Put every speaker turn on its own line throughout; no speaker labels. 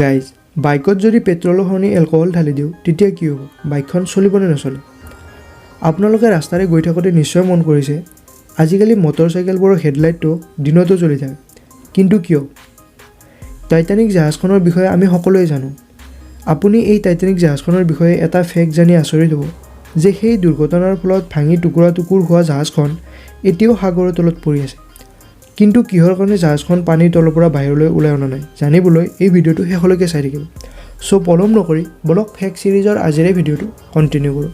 Guys, বাইকত যদি পেট্ৰলৰ সলনি এলকহল ঢালি দিওঁ তেতিয়া কি হ'ব? বাইকখন চলিবনে নচলে? আপোনালোকে ৰাস্তাৰে গৈ থাকোঁতে নিশ্চয় মন কৰিছে, আজিকালি মটৰচাইকেলবোৰৰ হেডলাইটটো দিনতো জ্বলি থাকে, কিন্তু কিয়? টাইটানিক জাহাজখনৰ বিষয়ে আমি সকলোৱে জানো। আপুনি এই টাইটানিক জাহাজখনৰ বিষয়ে এটা ফেক্ট জানি আচৰিত হ'ব যে সেই দুৰ্ঘটনাৰ ফলত ভাঙি টুকুৰা টুকুৰ হোৱা জাহাজখন এতিয়াও সাগৰৰ তলত পৰি আছে। কিন্তু কিহৰ কাৰণে জাহাজখন পানীৰ তলৰ পৰা বাহিৰলৈ ওলাই অনা নাই জানিবলৈ এই ভিডিঅ'টো শেষলৈকে চাই থাকিব। চ' পলম নকৰি বলক ফেক্ট ছিৰিজৰ আজিৰে ভিডিঅ'টো কণ্টিনিউ কৰোঁ।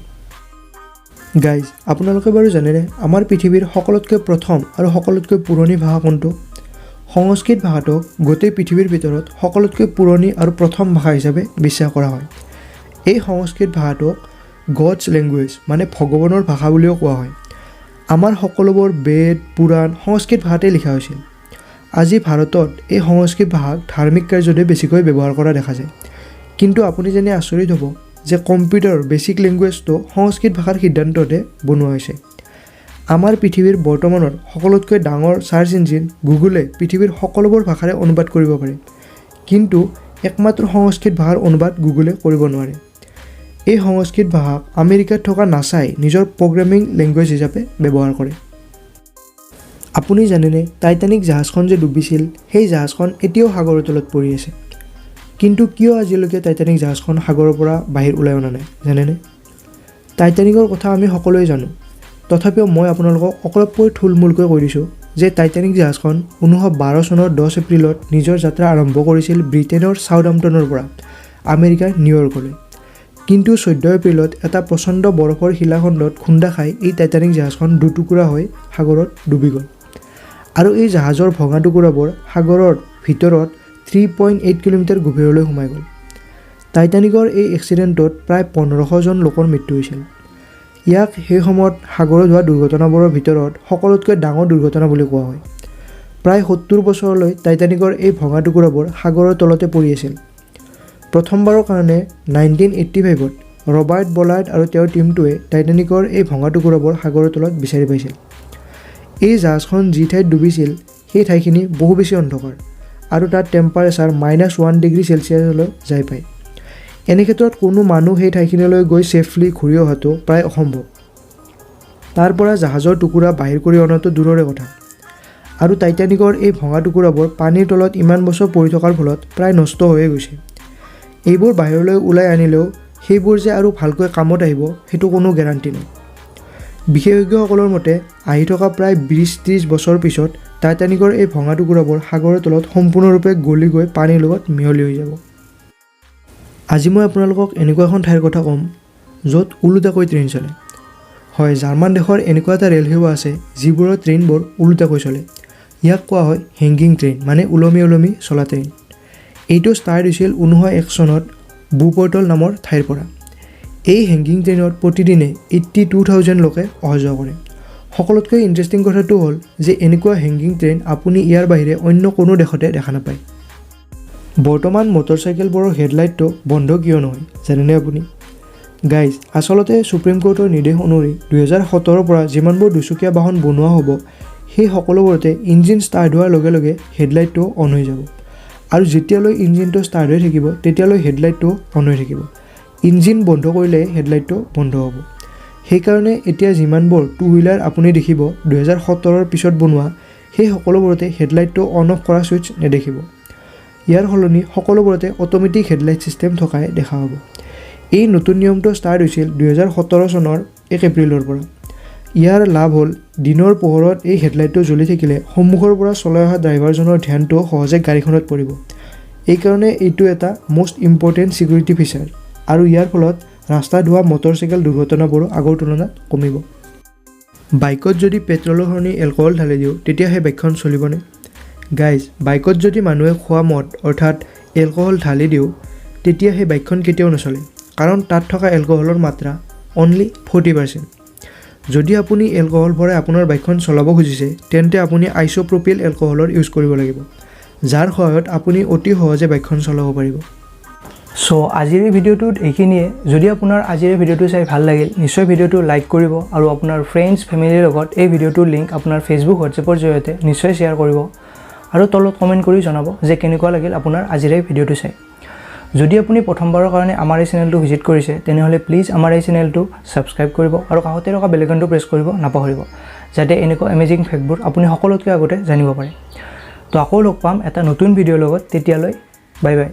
গাইজ, আপোনালোকে বাৰু জানেনে আমাৰ পৃথিৱীৰ সকলোতকৈ প্ৰথম আৰু সকলোতকৈ পুৰণি ভাষা কোনটো? সংস্কৃত ভাষাটোক গোটেই পৃথিৱীৰ ভিতৰত সকলোতকৈ পুৰণি আৰু প্ৰথম ভাষা হিচাপে বিশ্বাস কৰা হয়। এই সংস্কৃত ভাষাটোক গডছ লেংগুৱেজ মানে ভগৱানৰ ভাষা বুলিও কোৱা হয়। আমাৰ সকলোবোৰ বেদ পুৰাণ সংস্কৃত ভাষাতে লিখা হৈছিল। আজি ভাৰতত এই সংস্কৃত ভাষাক ধাৰ্মিক কাৰ্যতে বেছিকৈ ব্যৱহাৰ কৰা দেখা যায়। কিন্তু আপুনি জানি আচৰিত হ'ব যে কম্পিউটাৰৰ বেছিক লেংগুৱেজটো সংস্কৃত ভাষাৰ সিদ্ধান্ততে বনোৱা হৈছে। আমাৰ পৃথিৱীৰ বৰ্তমানৰ সকলোতকৈ ডাঙৰ চাৰ্চ ইঞ্জিন গুগলে পৃথিৱীৰ সকলোবোৰ ভাষাৰে অনুবাদ কৰিব পাৰে, কিন্তু একমাত্ৰ সংস্কৃত ভাষাৰ অনুবাদ গুগলে কৰিব নোৱাৰে। এই সংস্কৃত ভাষাক আমেৰিকাত থকা নাছাই নিজৰ প্ৰগ্ৰেমিং লেংগুৱেজ হিচাপে ব্যৱহাৰ কৰে। আপুনি জানেনে টাইটানিক জাহাজখন যে ডুবিছিল সেই জাহাজখন এতিয়াও সাগৰৰ তলত পৰি আছে। কিন্তু কিয় আজিলৈকে টাইটানিক জাহাজখন সাগৰৰ পৰা বাহিৰ ওলাই অনা নাই জানেনে? টাইটানিকৰ কথা আমি সকলোৱে জানো, তথাপিও মই আপোনালোকক অলপকৈ থুলমূলকৈ কৈ দিছোঁ যে টাইটানিক জাহাজখন 1912 চনৰ 10 এপ্ৰিলত নিজৰ যাত্ৰা আৰম্ভ কৰিছিল ব্ৰিটেইনৰ ছাউদাম্পটনৰ পৰা আমেৰিকাৰ নিউয়ৰ্কলৈ। কিন্তু 14 এপ্ৰিলত এটা প্ৰচণ্ড বৰফৰ শিলাখণ্ডত খুন্দা খাই এই টাইটানিক জাহাজখন দুটুকুৰা হৈ সাগৰত ডুবি গ'ল। আৰু এই জাহাজৰ ভঙা টুকুৰাবোৰ সাগৰৰ ভিতৰত 3.8 কিলোমিটাৰ গভীৰলৈ সোমাই গ'ল। টাইটানিকৰ এই এক্সিডেণ্টত প্ৰায় 1500 জন লোকৰ মৃত্যু হৈছিল। ইয়াক সেই সময়ত সাগৰত হোৱা দুৰ্ঘটনাবোৰৰ ভিতৰত সকলোতকৈ ডাঙৰ দুৰ্ঘটনা বুলি কোৱা হয়। প্ৰায় 70 বছৰলৈ টাইটানিকৰ এই ভঙা টুকুৰাবোৰ সাগৰৰ তলতে পৰি আছিল। প্ৰথমবাৰৰ কাৰণে 1985ত ৰবাৰ্ট বলাৰ্ড আৰু তেওঁৰ টীমটোৱে টাইটানিকৰ এই ভঙা টুকুৰাবোৰ সাগৰৰ তলত বিচাৰি পাইছিল। এই জাহাজখন যি ঠাইত ডুবিছিল সেই ঠাইখিনি বহু বেছি অন্ধকাৰ আৰু তাত টেম্পাৰেচাৰ -1 ডিগ্ৰী চেলচিয়াছলৈ যাই পায়। এনে ক্ষেত্ৰত কোনো মানুহ সেই ঠাইখিনিলৈ গৈ ছেফলি ঘূৰি অহাটো প্ৰায় অসম্ভৱ। তাৰ পৰা জাহাজৰ টুকুৰা বাহিৰ কৰি অনাটো দূৰৰে কথা। আৰু টাইটানিকৰ এই ভঙা টুকুৰাবোৰ পানীৰ তলত ইমান বছৰ পৰি থকাৰ ফলত প্ৰায় নষ্ট হৈয়ে গৈছে। এইবোৰ বাহিৰলৈ ওলাই আনিলেও সেইবোৰ যে আৰু ভালকৈ কামত আহিব সেইটো কোনো গেৰাণ্টি নাই। বিশেষজ্ঞসকলৰ মতে আহি থকা প্ৰায় 20-30 বছৰ পিছত টাইটানিকৰ এই ভঙা টুকুৰাবোৰ সাগৰৰ তলত সম্পূৰ্ণৰূপে গলি গৈ পানীৰ লগত মিহলি হৈ যাব। আজি মই আপোনালোকক এনেকুৱা এখন ঠাইৰ কথা ক'ম য'ত ওলোটাকৈ ট্ৰেইন চলে। হয়, জাৰ্মান দেশৰ এনেকুৱা এটা ৰেল সেৱা আছে যিবোৰৰ ট্ৰেইনবোৰ ওলোটাকৈ চলে। ইয়াক কোৱা হয় হেংগিং ট্ৰেইন মানে ওলমি ওলমি চলা ট্ৰেইন। এইটো ষ্টাৰ্ট হৈছিল 1901 চনত বুপৰ্টল নামৰ ঠাইৰ পৰা। এই হেংগিং ট্ৰেইনত প্ৰতিদিনে 82,000 লোকে অহা যোৱা কৰে। সকলোতকৈ ইণ্টাৰেষ্টিং কথাটো হ'ল যে এনেকুৱা হেংগিং ট্ৰেইন আপুনি ইয়াৰ বাহিৰে অন্য কোনো দেশতে দেখা নাপায়। বৰ্তমান মটৰচাইকেলবোৰৰ হেডলাইটটো বন্ধ কিয় নহয় জানেনে আপুনি? গাইজ, আচলতে ছুপ্ৰিম কোৰ্টৰ নিৰ্দেশ অনুসৰি 2017 পৰা যিমানবোৰ দুচকীয়া বাহন বনোৱা হ'ব সেই সকলোবোৰতে ইঞ্জিন ষ্টাৰ্ট হোৱাৰ লগে লগে হেডলাইটটো অন হৈ যাব। আৰু যেতিয়ালৈ ইঞ্জিনটো ষ্টাৰ্ট হৈ থাকিব তেতিয়ালৈ হেডলাইটটো অন হৈ থাকিব। ইঞ্জিন বন্ধ কৰিলে হেডলাইটটো বন্ধ হ'ব। সেইকাৰণে এতিয়া যিমানবোৰ টু হুইলাৰ আপুনি দেখিব 2017ৰ পিছত বনোৱা সেই সকলোবোৰতে হেডলাইটটো অন অফ কৰা ছুইচ নেদেখিব। ইয়াৰ সলনি সকলোবোৰতে অট'মেটিক হেডলাইট ছিষ্টেম থকাই দেখা হ'ব। এই নতুন নিয়মটো ষ্টাৰ্ট হৈছিল 2017 চনৰ 1 এপ্ৰিলৰ পৰা। ইয়াৰ লাভ হ'ল দিনৰ পোহৰত এই হেডলাইটটো জ্বলি থাকিলে সন্মুখৰ পৰা চলাই অহা ড্ৰাইভাৰজনৰ ধ্যানটো সহজে গাড়ীখনত পৰিব। এইকাৰণে এইটো এটা মষ্ট ইম্পৰ্টেণ্ট ছিকিউৰিটি ফিচাৰ আৰু ইয়াৰ ফলত ৰাস্তাত হোৱা মটৰচাইকেল দুৰ্ঘটনাবোৰো আগৰ তুলনাত কমিব। বাইকত যদি পেট্ৰলৰ সলনি এলকহল ঢালি দিওঁ তেতিয়া সেই বাইকখন চলিবনে? গাইজ, বাইকত যদি মানুহে খোৱা মদ অৰ্থাৎ এলকহল ঢালি দিওঁ তেতিয়া সেই বাইকখন কেতিয়াও নচলে, কাৰণ তাত থকা এলকহলৰ মাত্ৰা অনলি 40%। যদি আপুনি এলকহল ভৰাই আপোনাৰ বাইকখন চলাব খুজিছে তেন্তে আপুনি আইচ'প্ৰপিল এলকহলৰ ইউজ কৰিব লাগিব, যাৰ সহায়ত আপুনি অতি সহজে বাইকখন চলাব পাৰিব। চ' আজিৰ এই ভিডিঅ'টোত এইখিনিয়ে। যদি আপোনাৰ আজিৰ এই ভিডিঅ'টো চাই ভাল লাগিল নিশ্চয় ভিডিঅ'টো লাইক কৰিব আৰু আপোনাৰ ফ্ৰেণ্ডছ ফেমিলিৰ লগত এই ভিডিঅ'টোৰ লিংক আপোনাৰ ফেচবুক হোৱাটছএপৰ জৰিয়তে নিশ্চয় শ্বেয়াৰ কৰিব আৰু তলত কমেণ্ট কৰি জনাব যে কেনেকুৱা লাগিল আপোনাৰ আজিৰ এই ভিডিঅ'টো চাই।
যদি আপুনি প্ৰথমবাৰৰ কাৰণে আমাৰ এই চেনেলটো ভিজিট কৰিছে তেনেহ'লে প্লিজ আমাৰ এই চেনেলটো ছাবস্ক্ৰাইব কৰিব আৰু কাষতে থকা বেল আইকনটো প্ৰেছ কৰিব নাপাহৰিব যাতে এনেকুৱা এমেজিং ফেক্টবোৰ আপুনি সকলোতকৈ আগতে জানিব পাৰে। তো আকৌ লগ পাম এটা নতুন ভিডিঅ'ৰ লগত, তেতিয়ালৈ বাই বাই।